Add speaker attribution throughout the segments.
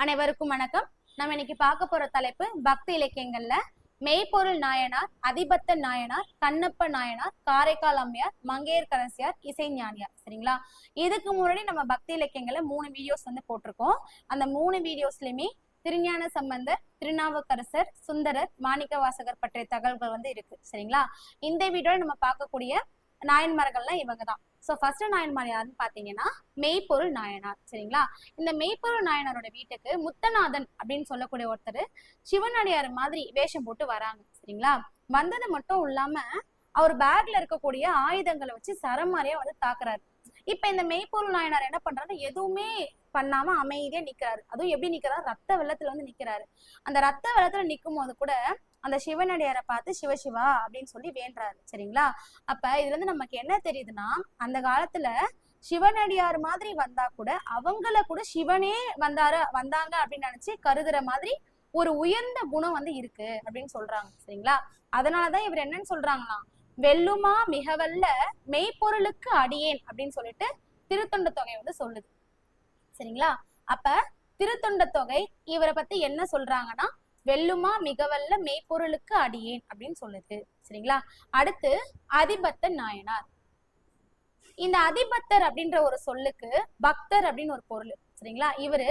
Speaker 1: அனைவருக்கும் வணக்கம். நம்ம இன்னைக்கு பார்க்க போற தலைப்பு பக்தி இலக்கியங்கள்ல மெய்ப்பொருள் நாயனார், அதிபத்த நாயனார், கண்ணப்ப நாயனார், காரைக்கால் அம்மையார், மங்கையர்க்கரசியார், இசைஞானியார். சரிங்களா? இதுக்கு முன்னாடி நம்ம பக்தி இலக்கியங்கள்ல 3 வீடியோஸ் போட்டிருக்கோம். அந்த 3 வீடியோஸ்லயுமே திருஞான சம்பந்தர், திருநாவுக்கரசர், சுந்தரர், மாணிக்க வாசகர் பற்றிய தகவல்கள் இருக்கு. சரிங்களா? இந்த வீடியோல நம்ம பார்க்கக்கூடிய நாயன்மார்கள்லாம் இவங்க தான். ஸோ ஃபர்ஸ்ட் நாயன்மார் யாருன்னு பாத்தீங்கன்னா மெய்ப்பொருள் நாயனார். சரிங்களா? இந்த மெய்ப்பொருள் நாயனாரோட வீட்டுக்கு முத்தநாதன் அப்படின்னு சொல்லக்கூடிய ஒருத்தர் சிவனடியார் மாதிரி வேஷம் போட்டு வராங்க. சரிங்களா? வந்தது மட்டும் இல்லாம அவர் பேக்ல இருக்கக்கூடிய ஆயுதங்களை வச்சு சரமாரியா தாக்குறாரு. இப்ப இந்த மெய்ப்பொருள் நாயனார் என்ன பண்றாரு, எதுவுமே பண்ணாம அமைதியா நிக்கிறாரு. அதுவும் எப்படி நிக்கிறாரு, ரத்த வெள்ளத்துல நிக்கிறாரு. அந்த ரத்த வெள்ளத்துல நிக்கும் போது கூட அந்த சிவனடியாரை பார்த்து சிவசிவா அப்படின்னு சொல்லி வேண்டுறாரு. சரிங்களா? அப்ப இதுல நமக்கு என்ன தெரியுதுன்னா, அந்த காலத்துல சிவனடியார் மாதிரி வந்தா கூட அவங்கள கூட சிவனே வந்தாங்க அப்படின்னு நினைச்சு கருதுற மாதிரி ஒரு உயர்ந்த குணம் இருக்கு அப்படின்னு சொல்றாங்க. சரிங்களா? அதனாலதான் இவர் என்னன்னு சொல்றாங்களாம், வெல்லுமா மிகவல்ல மெய்ப்பொருளுக்கு அடியேன் அப்படின்னு சொல்லிட்டு திருத்தொண்ட தொகை சொல்லுது. சரிங்களா? அப்ப திருத்தொண்ட தொகை இவரை பத்தி என்ன சொல்றாங்கன்னா, வெல்லுமா மிகவல்ல மெய்ப்பொருளுக்கு அடியேன் அப்படின்னு சொல்லுது. சரிங்களா? அடுத்து அதிபத்த நாயனார். இந்த அதிபத்தர் அப்படின்ற ஒரு சொல்லுக்கு பக்தர் அப்படின்னு ஒரு பொருள். சரிங்களா? இவரு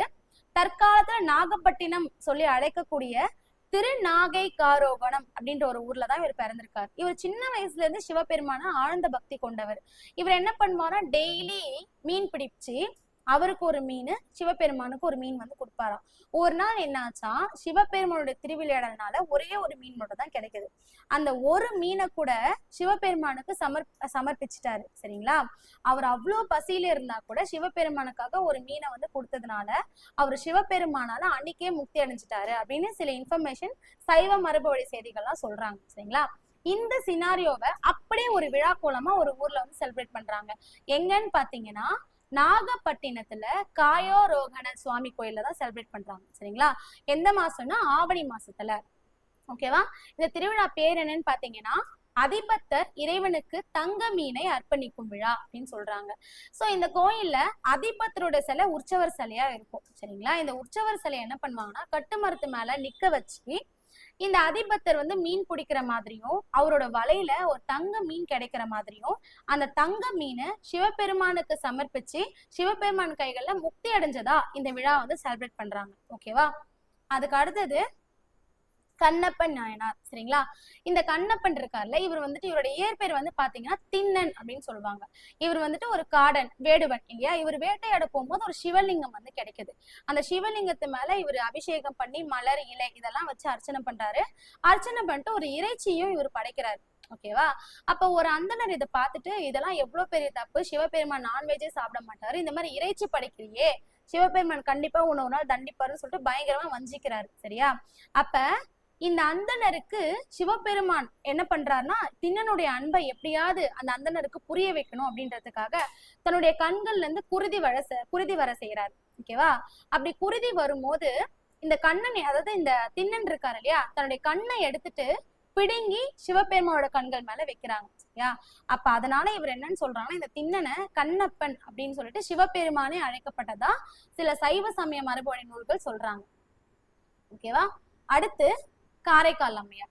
Speaker 1: தற்காலத்துல நாகப்பட்டினம் சொல்லி அழைக்கக்கூடிய திருநாகை காரோகணம் அப்படின்ற ஒரு ஊர்லதான் இவர் பிறந்திருக்காரு. இவர் சின்ன வயசுல இருந்து சிவபெருமான ஆழ்ந்த பக்தி கொண்டவர். இவர் என்ன பண்ணுவாரா, டெய்லி மீன் பிடிச்சு அவருக்கு ஒரு மீன், சிவபெருமானுக்கு ஒரு மீன் கொடுப்பாராம். ஒரு நாள் என்னாச்சா, சிவபெருமானுடைய திருவிளையாடல்னால ஒரே ஒரு மீன் மட்டும் தான் கிடைக்குது. அந்த ஒரு மீனை கூட சிவபெருமானுக்கு சமர்ப்பிச்சுட்டாரு. சரிங்களா? அவர் அவ்வளவு பசியில இருந்தா கூட சிவபெருமானுக்காக ஒரு மீனை கொடுத்ததுனால அவர் சிவபெருமானால அன்னைக்கே முக்தி அடைஞ்சிட்டாரு அப்படின்னு சில இன்ஃபர்மேஷன் சைவ மரபு வழி செய்திகள்லாம் சொல்றாங்க. சரிங்களா? இந்த சினாரியோவை அப்படியே ஒரு விழா கோலமா ஒரு ஊர்ல செலிப்ரேட் பண்றாங்க. எங்கன்னு பாத்தீங்கன்னா நாகப்பட்டினத்துல காயோரோகண சுவாமி கோயில்ல தான் செலிப்ரேட் பண்றாங்க. சரிங்களா? எந்த மாசம்னா ஆவணி மாசத்துல. ஓகேவா? இந்த திருவிழா பேர் என்னன்னு பாத்தீங்கன்னா அதிபத்தர் இறைவனுக்கு தங்க மீனை அர்ப்பணிக்கும் விழா அப்படின்னு சொல்றாங்க. சோ இந்த கோயில்ல அதிபத்தரோட சிலை உற்சவர் சிலையா இருக்கும். சரிங்களா? இந்த உற்சவர் சிலையை என்ன பண்ணுவாங்கன்னா கட்டு மரத்து மேல நிக்க வச்சு இந்த அதிபத்தர் மீன் பிடிக்கிற மாதிரியும் அவரோட வலையில ஒரு தங்க மீன் கிடைக்கிற மாதிரியும் அந்த தங்க மீனை சிவபெருமானுக்கு சமர்ப்பிச்சு சிவபெருமான் கைகள்ல முக்தி அடைஞ்சதா இந்த விழா செலிப்ரேட் பண்றாங்க. ஓகேவா? அதுக்கு அடுத்தது கண்ணப்பன் நாயனார். சரிங்களா? இந்த கண்ணப்பன் இருக்காருல்ல, இவர் இவருடைய இயற்பெயர் பாத்தீங்கன்னா திண்ணன் அப்படின்னு சொல்லுவாங்க. இவர் ஒரு காடன், வேடுவன் இல்லையா? இவர் வேட்டையாட போகும்போது ஒரு சிவலிங்கம் கிடைக்குது. அந்த சிவலிங்கத்து மேல இவர் அபிஷேகம் பண்ணி மலர் இலை இதெல்லாம் வச்சு அர்ச்சனை பண்றாரு. அர்ச்சனை பண்ணிட்டு ஒரு இறைச்சியும் இவர் படைக்கிறாரு. ஓகேவா? அப்ப ஒரு அந்தனர் இதை பார்த்துட்டு, இதெல்லாம் எவ்வளவு பெரிய தப்பு, சிவபெருமான் நான்வெஜ்ஜே சாப்பிட மாட்டாரு, இந்த மாதிரி இறைச்சி படைக்கிறியே, சிவபெருமான் கண்டிப்பா ஒரு நாள் தண்டிப்பாருன்னு சொல்லிட்டு பயங்கரமா வஞ்சிக்கிறாரு. சரியா? அப்ப இந்த அந்தனருக்கு சிவபெருமான் என்ன பண்றாருன்னா, திண்ணனுடைய அன்பை எப்படியாவது அந்த அந்தனருக்கு புரிய வைக்கணும் அப்படின்றதுக்காக தன்னுடைய கண்கள்ல இருந்து குருதி வர செய்யறாரு. ஓகேவா? அப்படி குருதி வரும்போது இந்த கண்ணன், அதாவது இந்த திண்ணன் இருக்காரு இல்லையா, தன்னுடைய கண்ணை எடுத்துட்டு பிடுங்கி சிவபெருமானோட கண்கள் மேல வைக்கிறாங்க. சரியா? அப்ப அதனால இவர் என்னன்னு சொல்றாங்கன்னா, இந்த திண்ணனை கண்ணப்பன் அப்படின்னு சொல்லிட்டு சிவபெருமானே அழைக்கப்பட்டதா சில சைவ சமய மரபுவழி நூல்கள் சொல்றாங்க. ஓகேவா? அடுத்து காரைக்கால் அம்மையார்.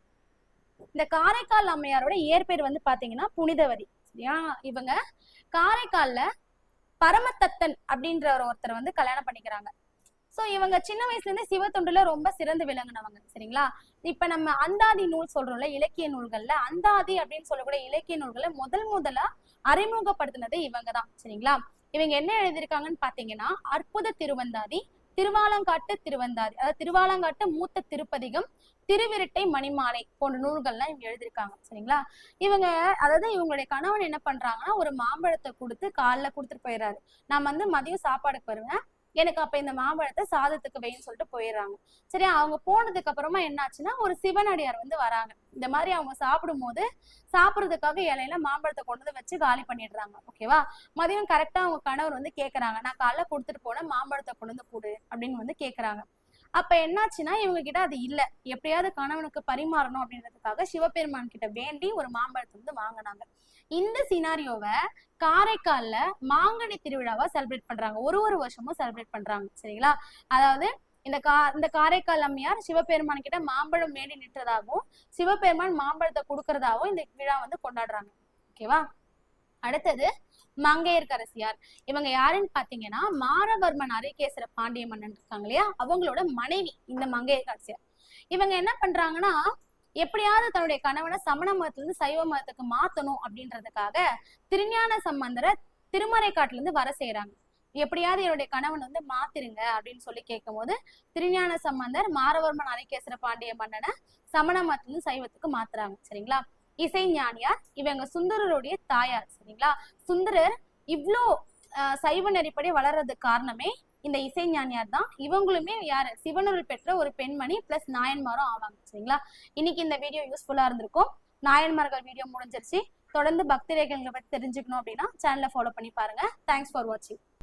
Speaker 1: இந்த காரைக்கால் அம்மையாரோட இயற்பெயர் பாத்தீங்கன்னா புனிதவதி. சரியா? இவங்க காரைக்கால்ல பரமதத்தன் அப்படின்ற ஒருத்தர் கல்யாணம் பண்ணிக்கிறாங்க. சோ இவங்க சின்ன வயசுல இருந்தே சிவ தொண்டுல ரொம்ப சிறந்து விளங்குனவங்க. சரிங்களா? இப்ப நம்ம அந்தாதி நூல் சொல்றோம்ல, இலக்கிய நூல்கள்ல அந்தாதி அப்படின்னு சொல்லக்கூடிய இலக்கிய நூல்களை முதலா அறிமுகப்படுத்தினது இவங்கதான். சரிங்களா? இவங்க என்ன எழுதியிருக்காங்கன்னு பாத்தீங்கன்னா அற்புத திருவந்தாதி, திருவாலங்காட்டு திருவந்தாதி, அதாவது திருவாலங்காட்டு மூத்த திருப்பதிகம், திருவிரட்டை மணிமாலை போன்ற நூல்கள்லாம் இவங்க எழுதியிருக்காங்க. சரிங்களா? இவங்க அதாவது இவங்களுடைய கணவன் என்ன பண்றாங்கன்னா, ஒரு மாம்பழத்தை கொடுத்து காலைல கொடுத்துட்டு போயிடுறாரு. நான் மதியம் சாப்பாடுக்கு வருவேன், எனக்கு அப்ப இந்த மாம்பழத்தை சாதத்துக்கு வைன்னு சொல்லிட்டு போயிடுறாங்க. சரி, அவங்க போனதுக்கு அப்புறமா என்னாச்சுன்னா ஒரு சிவனடியார் வராங்க. இந்த மாதிரி அவங்க சாப்பிடும் போது சாப்பிடுறதுக்காக இலையில மாம்பழத்தை கொண்டு வச்சு காலி பண்ணிடுறாங்க. ஓகேவா? மதியம் கரெக்டா அவங்க கணவர் கேக்குறாங்க, நான் காலைல கொடுத்துட்டு போன மாம்பழத்தை கொண்டு கொடு அப்படின்னு கேக்குறாங்க. அப்ப என்னாச்சுன்னா இவங்க கிட்ட அது இல்ல, எப்படியாவது கணவனுக்கு பரிமாறணும் அப்படின்றதுக்காக சிவபெருமான் கிட்ட வேண்டி ஒரு மாம்பழத்தை வாங்கினாங்க. இந்த சினாரியோவை காரைக்கால்ல மாங்கனி திருவிழாவா செலிப்ரேட் பண்றாங்க. ஒரு வருஷமும் செலிப்ரேட் பண்றாங்க. சரிங்களா? அதாவது இந்த காரைக்கால் அம்மையார் சிவபெருமான் கிட்ட மாம்பழம் வேண்டி நிற்றதாகவும் சிவபெருமான் மாம்பழத்தை கொடுக்கறதாகவும் இந்த விழா வந்து கொண்டாடுறாங்க. ஓகேவா? அடுத்தது மங்கையர்க்கரசியார். இவங்க யாருன்னு பாத்தீங்கன்னா மாரவர்மன் அரிகேசர பாண்டிய மன்னன் இருக்காங்க இல்லையா, அவங்களோட மனைவி இந்த மங்கையர்க்கரசியார். இவங்க என்ன பண்றாங்கன்னா, எப்படியாவது தன்னுடைய கணவனை சமண மதத்துல இருந்து சைவ மதத்துக்கு மாத்தணும் அப்படின்றதுக்காக திருஞான சம்பந்தரை திருமறைக்காட்டுல இருந்து வர செய்யறாங்க. எப்படியாவது என்னுடைய கணவன் வந்து மாத்திருங்க அப்படின்னு சொல்லி கேட்கும் போது திருஞான சம்பந்தர் மாரவர்மன் அரிகேசர பாண்டிய மன்னனை சமண மதத்துல இருந்து சைவத்துக்கு மாத்துறாங்க. சரிங்களா? இசை ஞானியார். இவங்க சுந்தரருடைய தாயார். சரிங்களா? சுந்தரர் இவ்வளோ சைவ நெறிப்படி வளர்றதுக்கு காரணமே இந்த இசை ஞானியார் தான். இவங்களுமே யாரு, சிவனருள் பெற்ற ஒரு பெண்மணி பிளஸ் நாயன்மாரும் ஆவாங்க. சரிங்களா? இன்னைக்கு இந்த வீடியோ யூஸ்ஃபுல்லா இருந்திருக்கும். நாயன்மார்கள் வீடியோ முடிஞ்சிருச்சு. தொடர்ந்து பக்தி ரேகைகளை பத்தி தெரிஞ்சுக்கணும் அப்படின்னா சேனலை ஃபாலோ பண்ணி பாருங்க. தேங்க்ஸ் ஃபார் வாட்சிங்.